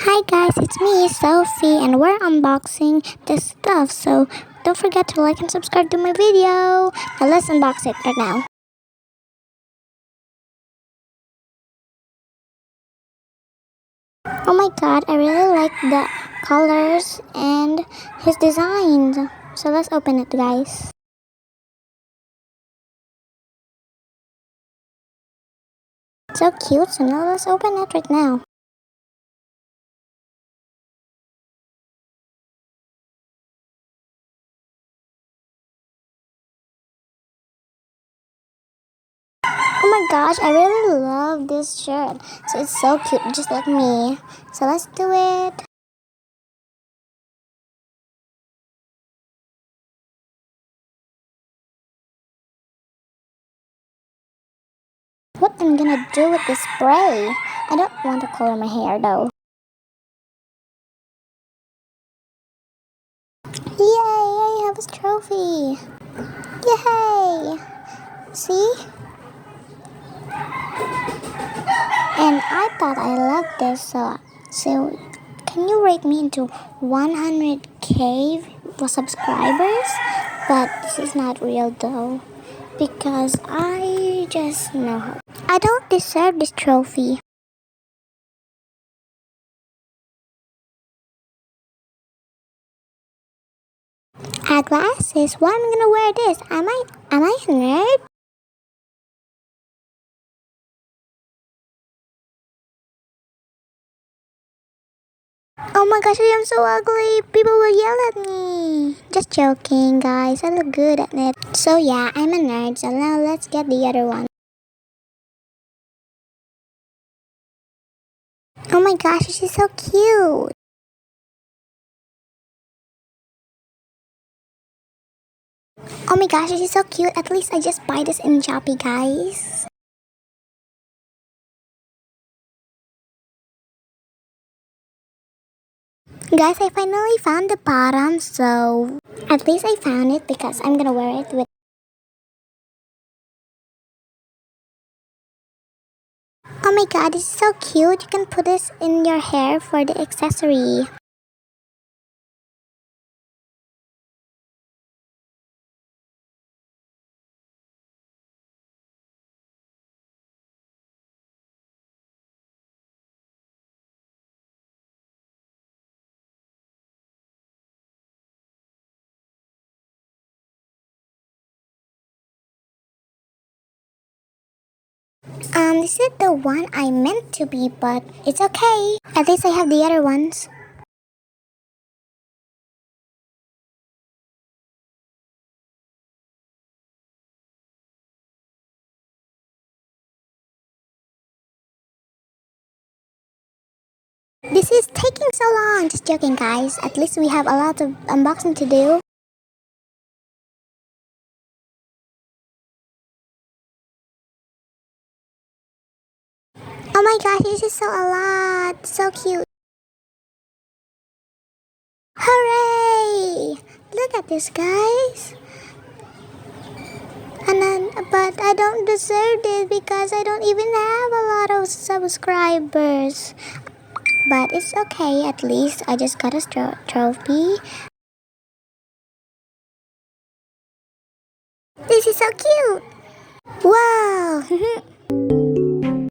Hi guys, it's me, Sophie, and we're unboxing this stuff, so don't forget to like and subscribe to my video. Now let's unbox it right now. Oh my god, I really like the colors and his designs. So let's open it, guys. So cute, so now let's open it right now. Oh my gosh, I really love this shirt. So it's so cute, just like me. So let's do it. What I'm gonna do with this spray? I don't want to color my hair though. Yay, I have a trophy. Yay! See? And I thought I loved this, so can you rate me into 100k subscribers? But this is not real though, because I just know how. I don't deserve this trophy. Glasses? Why am I gonna wear this? Am I a nerd? Oh my gosh, I am so ugly. People will yell at me. Just joking, guys. I look good at it. So yeah, I'm a nerd. So now let's get the other one. Oh my gosh, she's so cute. Oh my gosh, she's so cute. At least I just buy this in Shopee, guys. Guys, I finally found the bottom, so at least I found it because I'm gonna wear it with. Oh my god, this is so cute. You can put this in your hair for the accessory. This is the one I meant to be, but it's okay. At least I have the other ones. This is taking so long. Just joking, guys. At least we have a lot of unboxing to do. Oh my gosh, this is so a lot. So cute. Hooray! Look at this, guys. But I don't deserve this because I don't even have a lot of subscribers. But it's okay, at least I just got a trophy. This is so cute. Wow!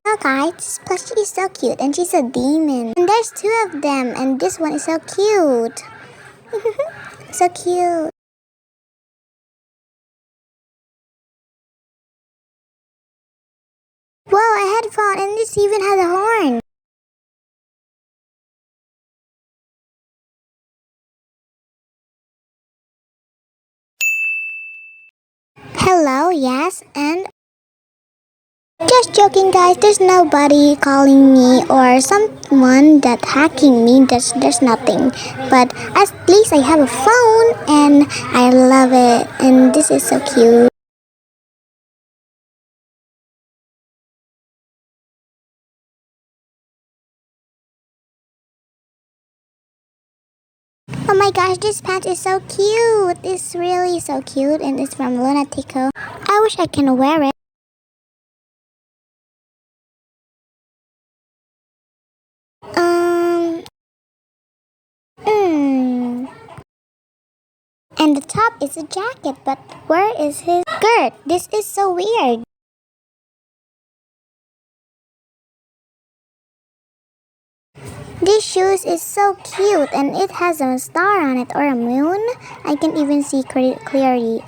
Oh guys, this plushie is so cute and she's a demon. And there's two of them and this one is so cute. So cute. Wow, a headphone and this even has a horn. Hello, yes, and just joking, guys. There's nobody calling me or someone that hacking me. There's nothing. But at least I have a phone and I love it. And this is so cute. Oh my gosh, this pants is so cute. It's really so cute and it's from Lunatico. I wish I can wear it. And the top is a jacket, but where is his skirt? This is so weird. This shoes is so cute and it has a star on it or a moon. I can even see clearly.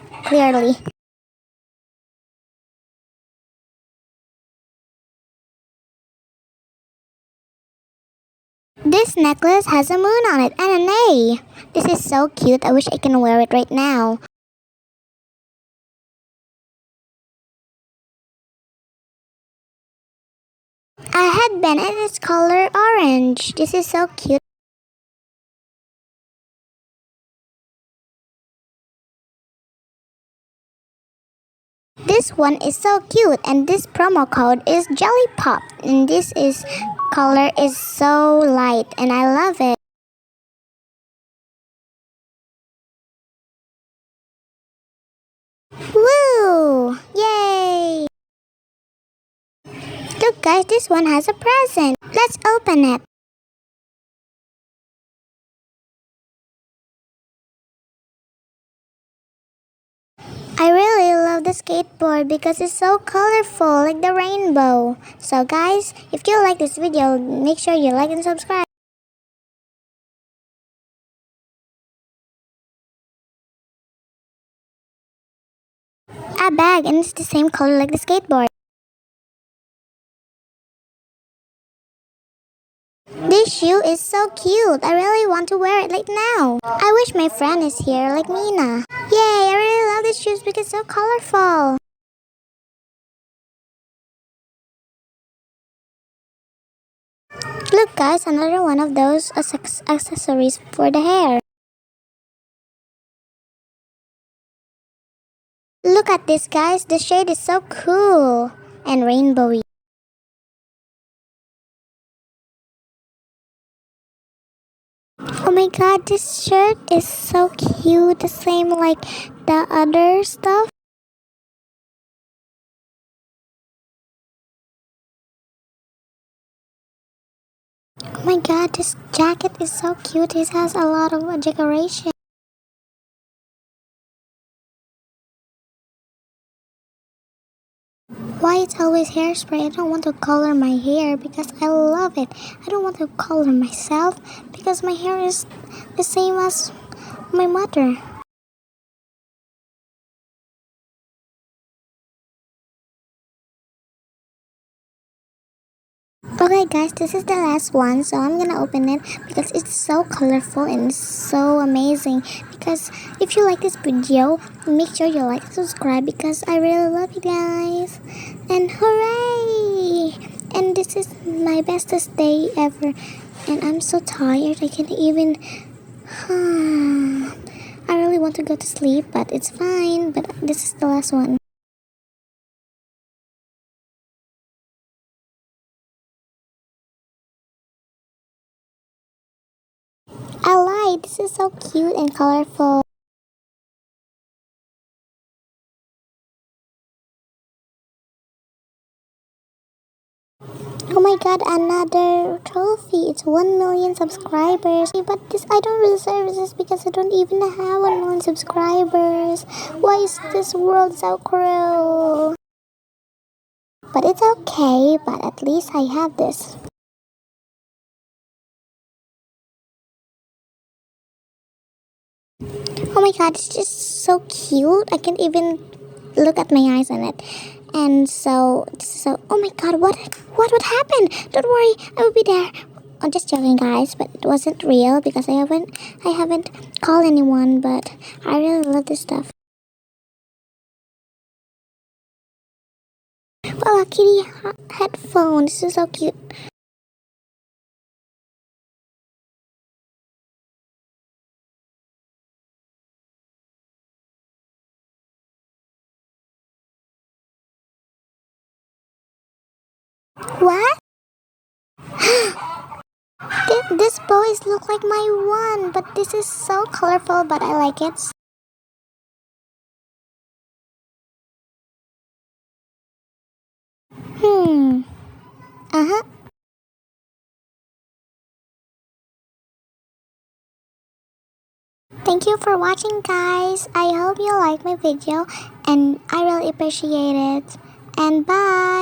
This necklace has a moon on it and an A. This is so cute. I wish I can wear it right now. A headband and it's color orange. This is so cute. This one is so cute and this promo code is jellypop and this is color is so light and I love it. Woo! Yay! Look guys, this one has a present. Let's open it. I really love the skateboard because it's so colorful like the rainbow. So guys, if you like this video, make sure you like and subscribe. A bag and it's the same color like the skateboard. This shoe is so cute. I really want to wear it right now. I wish my friend is here like Mina. Yay, I really love these shoes because it's so colorful. Look guys, another one of those accessories for the hair. Look at this guys, the shade is so cool and rainbowy. Oh my god, this shirt is so cute, the same like the other stuff. Oh my god, this jacket is so cute, it has a lot of decoration. Why it's always hairspray? I don't want to color my hair because I love it. I don't want to color myself because my hair is the same as my mother. Okay guys, this is the last one, so I'm gonna open it because it's so colorful and so amazing. Because if you like this video, make sure you like and subscribe because I really love you guys. And hooray! And this is my bestest day ever. And I'm so tired, I can't even... I really want to go to sleep, but it's fine. But this is the last one. I lied. This is so cute and colorful. Oh my god, another trophy. It's 1 million subscribers. But this I don't deserve this because I don't even have 1 million subscribers. Why is this world so cruel? But it's okay, but at least I have this. Oh my god, it's just so cute. I can't even look at my eyes on it. And so oh my god, what would happen? Don't worry, I will be there. I'm just joking guys, but it wasn't real because I haven't called anyone, but I really love this stuff. Well, a kitty headphone. This is so cute. What? This boys look like my one, but this is so colorful, but I like it. Hmm. Uh-huh. Thank you for watching, guys. I hope you like my video and I really appreciate it. And bye.